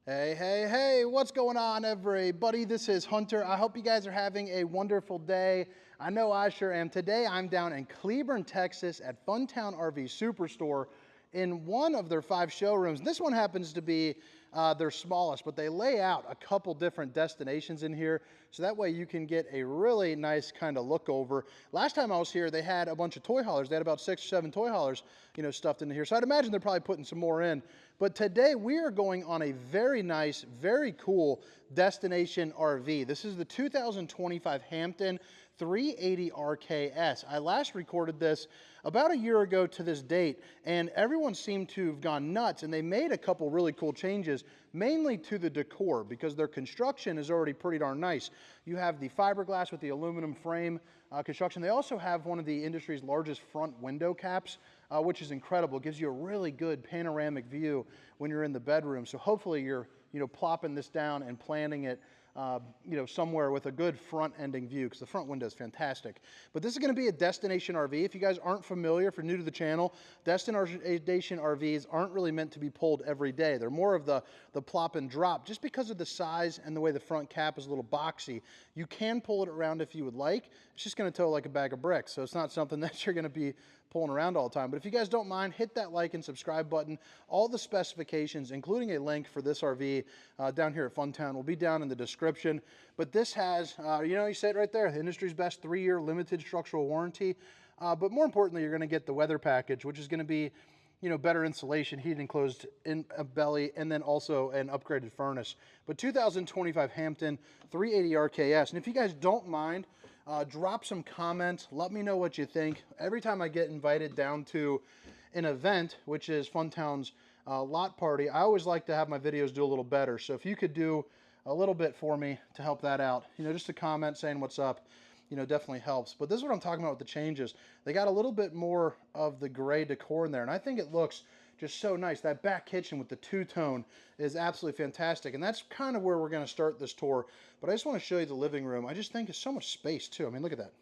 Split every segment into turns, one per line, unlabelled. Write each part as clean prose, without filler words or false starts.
Hey, hey, hey, what's going on, everybody? This is Hunter. I hope you guys are having a wonderful day. I know I sure am. Today, I'm down in Cleburne, Texas at Funtown RV Superstore in one of their 5 showrooms. This one happens to be their smallest, but they lay out a couple different destinations in here, so that way you can get a really nice kind of look over. Last time I was here, they had a bunch of toy haulers. They had about 6 or 7 toy haulers, stuffed into here. So I'd imagine they're probably putting some more in. But today we are going on a very nice, very cool destination RV. This is the 2025 Hampton 380RKS. I last recorded this about a year ago to this date, and everyone seemed to have gone nuts, and they made a couple really cool changes, mainly to the decor, because their construction is already pretty darn nice. You have the fiberglass with the aluminum frame construction. They also have one of the industry's largest front window caps, which is incredible. It gives you a really good panoramic view when you're in the bedroom. So hopefully you're plopping this down and planning it somewhere with a good front ending view, because the front window is fantastic. But this is going to be a destination RV. If you guys aren't familiar, if you're new to the channel, destination RVs aren't really meant to be pulled every day. They're more of the plop and drop, just because of the size and the way the front cap is a little boxy. You can pull it around if you would like. It's just going to tow like a bag of bricks, so it's not something that you're going to be pulling around all the time. But if you guys don't mind, hit that like and subscribe button. All the specifications, including a link for this RV down here at Funtown, will be down in the description. But this has, you say it right there, the industry's best 3-year limited structural warranty. But more importantly, you're going to get the weather package, which is going to be better insulation, heated and closed in a belly, and then also an upgraded furnace. But 2025 Hampton 380 RKS. And if you guys don't mind, drop some comments. Let me know what you think. Every time I get invited down to an event, which is Funtown's lot party, I always like to have my videos do a little better. So if you could do a little bit for me to help that out, just a comment saying what's up, definitely helps. But this is what I'm talking about with the changes. They got a little bit more of the gray decor in there, and I think it looks just so nice. That back kitchen with the two-tone is absolutely fantastic, and that's kind of where we're going to start this tour. But I just want to show you the living room. I just think it's so much space, too. I mean, look at that.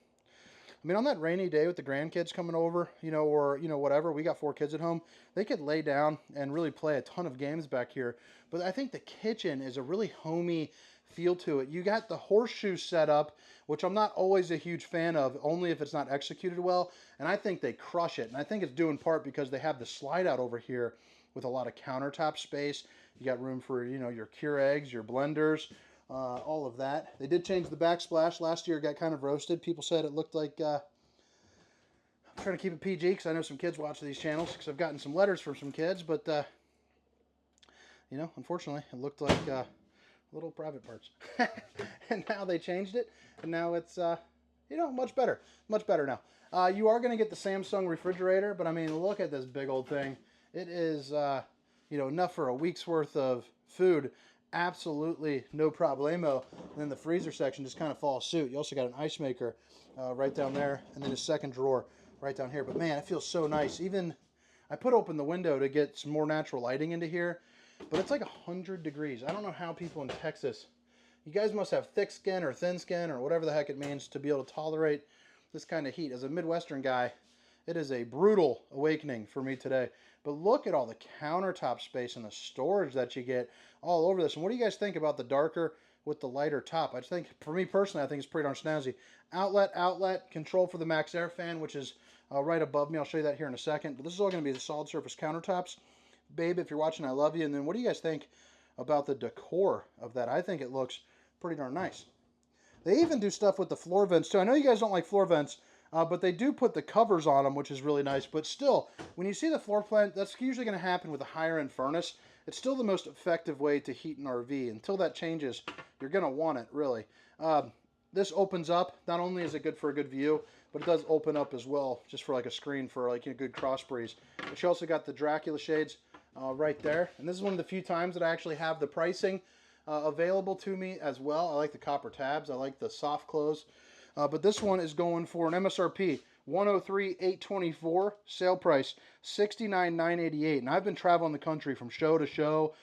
I mean, on that rainy day with the grandkids coming over, or, whatever, we got 4 kids at home, they could lay down and really play a ton of games back here. But I think the kitchen is a really homey feel to it. You got the horseshoe set up, which I'm not always a huge fan of, only if it's not executed well, and I think they crush it. And I think it's due in part because they have the slide out over here with a lot of countertop space. You got room for, your Keurigs, your blenders, all of that. They did change the backsplash. Last year it got kind of roasted. People said it looked like, I'm trying to keep it PG because I know some kids watch these channels, because I've gotten some letters from some kids, but, unfortunately it looked like little private parts. And now they changed it, and now it's, much better. Much better now. You are going to get the Samsung refrigerator, but I mean, look at this big old thing. It is, enough for a week's worth of food. Absolutely no problemo. And then the freezer section just kind of follows suit. You also got an ice maker right down there, and then a second drawer right down here. But man, it feels so nice. Even I put open the window to get some more natural lighting into here, but it's like 100 degrees. I don't know how people in Texas, you guys must have thick skin or thin skin or whatever the heck it means to be able to tolerate this kind of heat. As a Midwestern guy, it is a brutal awakening for me today. But look at all the countertop space and the storage that you get all over this. And what do you guys think about the darker with the lighter top? I think, for me personally, I think it's pretty darn snazzy. Outlet, control for the Max Air fan, which is right above me. I'll show you that here in a second. But this is all going to be the solid surface countertops. Babe, if you're watching, I love you. And then what do you guys think about the decor of that? I think it looks pretty darn nice. They even do stuff with the floor vents too. I know you guys don't like floor vents, but they do put the covers on them, which is really nice. But still, when you see the floor plan, that's usually going to happen with a higher end furnace. It's still the most effective way to heat an RV. Until that changes, you're going to want it, really. This opens up. Not only is it good for a good view, but it does open up as well, just for like a screen for like a good cross breeze. But you also got the Dracula shades right there. And this is one of the few times that I actually have the pricing available to me as well. I like the copper tabs. I like the soft close. But this one is going for an MSRP $103,824, sale price $69,988. And I've been traveling the country from show to show,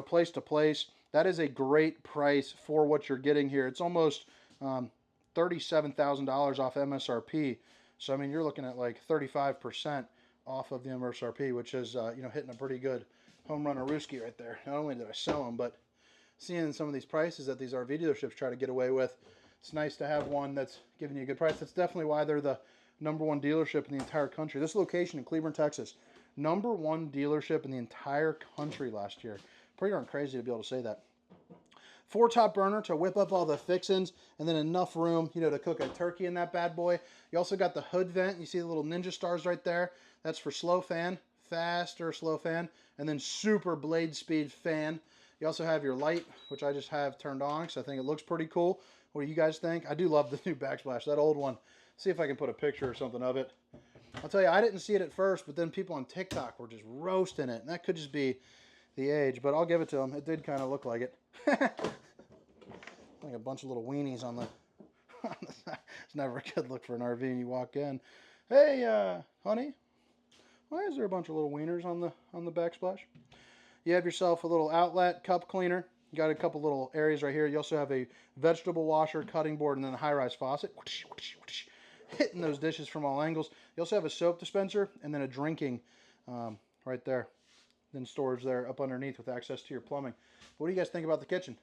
place to place. That is a great price for what you're getting here. It's almost $37,000 off MSRP. So I mean, you're looking at like 35% off of the MSRP, which is hitting a pretty good home run Aruski right there. Not only did I sell them, but seeing some of these prices that these RV dealerships try to get away with, it's nice to have one that's giving you a good price. That's definitely why they're the #1 dealership in the entire country. This location in Cleveland, Texas, #1 dealership in the entire country last year. Pretty darn crazy to be able to say that. 4-top burner to whip up all the fixins, and then enough room, you know, to cook a turkey in that bad boy. You also got the hood vent. You see the little ninja stars right there? That's for slow fan, faster slow fan, and then super blade speed fan. You also have your light, which I just have turned on because I think it looks pretty cool. What do you guys think? I do love the new backsplash, that old one. See if I can put a picture or something of it. I'll tell you, I didn't see it at first, but then people on TikTok were just roasting it, and that could just be the age, but I'll give it to them. It did kind of look like it. Like a bunch of little weenies on the side. It's never a good look for an RV and you walk in. Hey, honey, why is there a bunch of little wieners on the backsplash? You have yourself a little outlet cup cleaner. You got a couple little areas right here. You also have a vegetable washer, cutting board, and then a high-rise faucet. Hitting those dishes from all angles. You also have a soap dispenser and then a drinking right there. Then storage there up underneath with access to your plumbing. What do you guys think about the kitchen?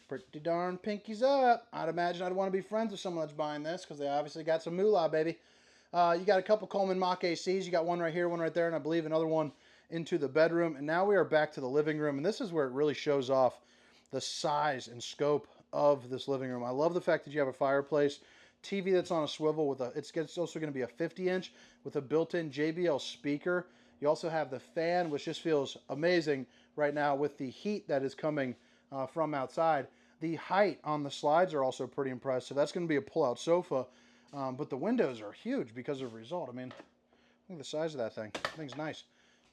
Pretty darn pinkies up. I'd imagine I'd want to be friends with someone that's buying this because they obviously got some moolah, baby. You got a couple Coleman Mach ACs. You got one right here, one right there, and I believe another one into the bedroom. And now we are back to the living room, and this is where it really shows off the size and scope of this living room. I love the fact that you have a fireplace, TV that's on a swivel with a, it's also going to be a 50-inch with a built-in JBL speaker. You also have the fan, which just feels amazing right now with the heat that is coming from outside. The height on the slides are also pretty impressive. That's going to be a pull-out sofa, but the windows are huge because of result. I mean, look at the size of that thing. That thing's nice.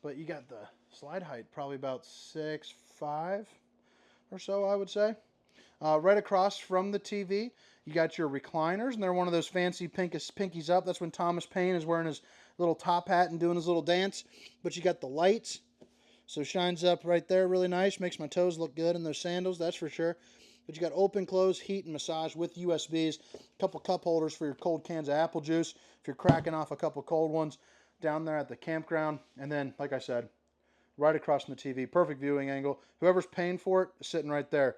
But you got the slide height, probably about 6'5" or so, I would say. Right across from the TV, you got your recliners, and they're one of those fancy pinkies up. That's when Thomas Paine is wearing his little top hat and doing his little dance. But you got the lights, so shines up right there really nice. Makes my toes look good in those sandals, that's for sure. But you got open, close, heat, and massage with USBs. A couple cup holders for your cold cans of apple juice if you're cracking off a couple cold ones down there at the campground. And then, like I said, right across from the TV, perfect viewing angle. Whoever's paying for it is sitting right there.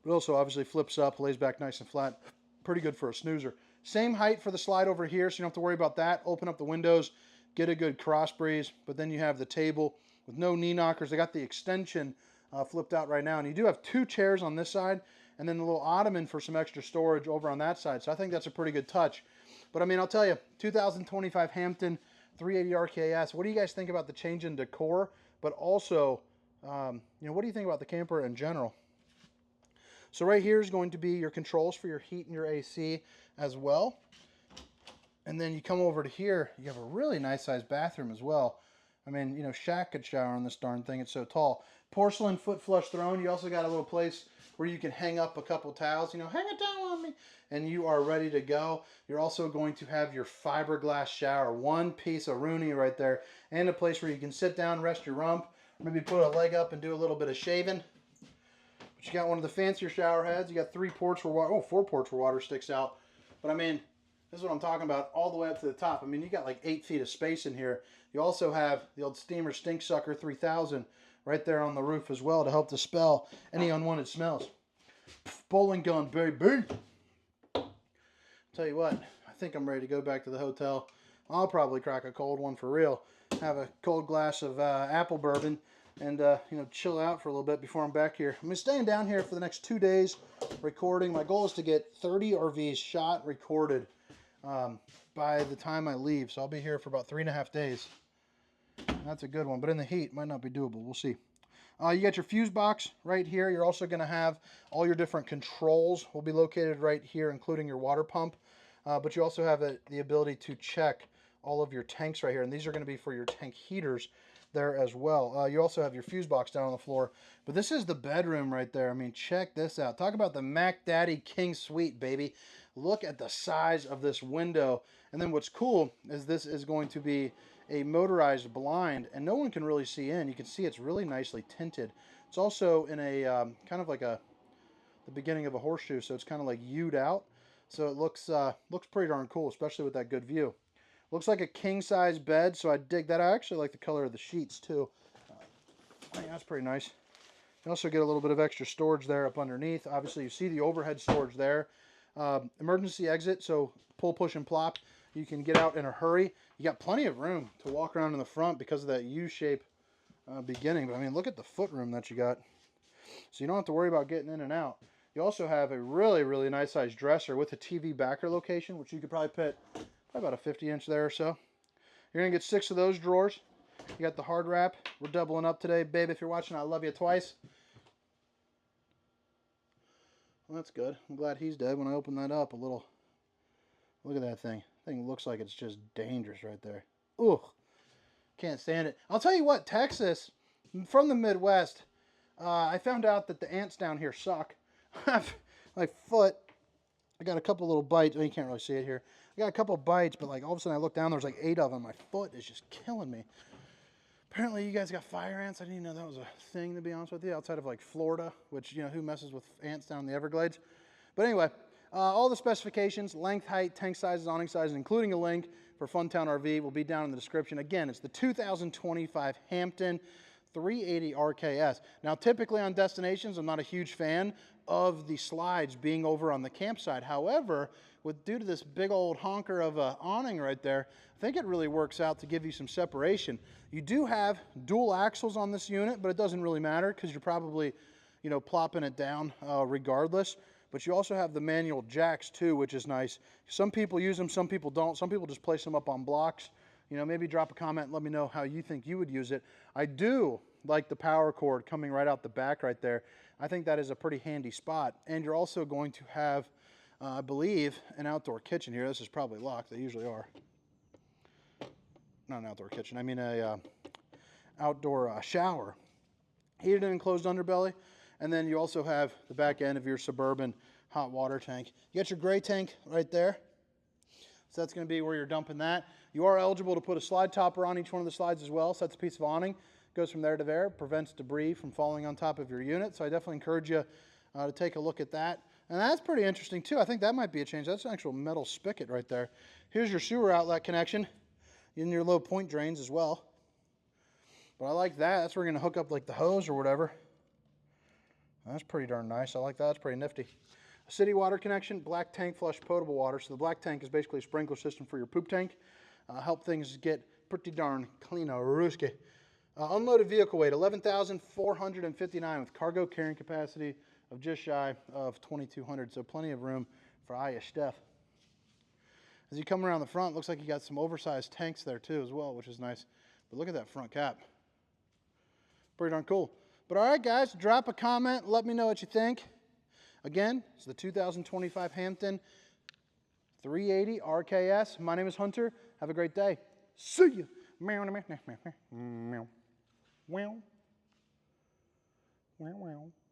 It also obviously flips up, lays back nice and flat. Pretty good for a snoozer. Same height for the slide over here, so you don't have to worry about that. Open up the windows, get a good cross breeze. But then you have the table with no knee knockers. They got the extension flipped out right now. And you do have 2 chairs on this side, and then the little ottoman for some extra storage over on that side. So I think that's a pretty good touch. But I mean, I'll tell you, 2025 Hampton 380RKS. What do you guys think about the change in decor? But also, you know, what do you think about the camper in general? So right here is going to be your controls for your heat and your AC as well. And then you come over to here, you have a really nice sized bathroom as well. I mean, you know, Shaq could shower on this darn thing. It's so tall. Porcelain foot flush throne. You also got a little place where you can hang up a couple towels. You know, hang it down on me. And you are ready to go. You're also going to have your fiberglass shower. One piece of Rooney right there. And a place where you can sit down, rest your rump. Maybe put a leg up and do a little bit of shaving. But you got one of the fancier shower heads. You got 3 ports where water, 4 ports where water sticks out. But I mean, this is what I'm talking about, all the way up to the top. I mean, you got like 8 feet of space in here. You also have the old Steamer Stink Sucker 3000 right there on the roof as well to help dispel any unwanted smells. Bowling gun, baby. Tell you what, I think I'm ready to go back to the hotel. I'll probably crack a cold one for real. Have a cold glass of apple bourbon and you know, chill out for a little bit before I'm back here. I'm staying down here for the next 2 days recording. My goal is to get 30 RVs shot, recorded by the time I leave. So I'll be here for about 3.5 days. That's a good one, but in the heat, might not be doable. We'll see. You got your fuse box right here. You're also going to have all your different controls will be located right here, including your water pump. But you also have the ability to check all of your tanks right here. And these are going to be for your tank heaters there as well. You also have your fuse box down on the floor. But this is the bedroom right there. I mean, check this out. Talk about the Mac Daddy King Suite, baby. Look at the size of this window. And then what's cool is this is going to be a motorized blind, and no one can really see in. You can see it's really nicely tinted. It's also in a kind of like the beginning of a horseshoe, so it's kind of like U'd out. So it looks pretty darn cool, especially with that good view. Looks like a king size bed, so I dig that. I actually like the color of the sheets too. I think that's pretty nice. You also get a little bit of extra storage there up underneath. Obviously, you see the overhead storage there. Emergency exit, so pull, push, and plop. You can get out in a hurry. You got plenty of room to walk around in the front because of that U-shape beginning. But I mean, look at the foot room that you got. So you don't have to worry about getting in and out. You also have a really, really nice sized dresser with a TV backer location, which you could probably put about a 50-inch there or so. You're going to get 6 of those drawers. You got the hard wrap. We're doubling up today. Babe, if you're watching, I love you twice. Well, that's good. I'm glad he's dead. When I open that up a little, look at that thing. Thing looks like it's just dangerous right there. Ugh, can't stand it. I'll tell you what, Texas, from the Midwest, I found out that the ants down here suck. My foot, I got a couple little bites. Oh, you can't really see it here. I got a couple bites, but like all of a sudden I look down, there's like 8 of them. My foot is just killing me. Apparently you guys got fire ants. I didn't even know that was a thing, to be honest with you, outside of like Florida, which, you know, who messes with ants down in the Everglades? But anyway, all the specifications, length, height, tank sizes, awning sizes, including a link for Funtown RV will be down in the description. Again, it's the 2025 Hampton 380RKS. Now, typically on destinations, I'm not a huge fan of the slides being over on the campsite. However, due to this big old honker of a awning right there, I think it really works out to give you some separation. You do have dual axles on this unit, but it doesn't really matter because you're probably, you know, plopping it down regardless. But you also have the manual jacks too, which is nice. Some people use them, some people don't. Some people just place them up on blocks. You know, maybe drop a comment and let me know how you think you would use it. I do like the power cord coming right out the back right there. I think that is a pretty handy spot. And you're also going to have, I believe, an outdoor kitchen here. This is probably locked. They usually are. Not an outdoor kitchen. I mean a outdoor shower. Heated and enclosed underbelly. And then you also have the back end of your Suburban hot water tank. You got your gray tank right there. So that's going to be where you're dumping that. You are eligible to put a slide topper on each one of the slides as well. So that's a piece of awning. Goes from there to there. Prevents debris from falling on top of your unit. So I definitely encourage you to take a look at that. And that's pretty interesting too. I think that might be a change. That's an actual metal spigot right there. Here's your sewer outlet connection in your low point drains as well. But I like that. That's where you're going to hook up like the hose or whatever. That's pretty darn nice. I like that. That's pretty nifty. A city water connection, black tank flush potable water. So the black tank is basically a sprinkler system for your poop tank. Help things get pretty darn clean. Unloaded vehicle weight, 11,459 with cargo carrying capacity of just shy of 2,200. So plenty of room for all your stuff. As you come around the front, looks like you got some oversized tanks there too as well, which is nice. But look at that front cap. Pretty darn cool. But all right, guys, drop a comment. Let me know what you think. Again, it's the 2025 Hampton 380 RKS. My name is Hunter. Have a great day. See you. Meow, meow, meow, meow, meow, meow, meow, meow.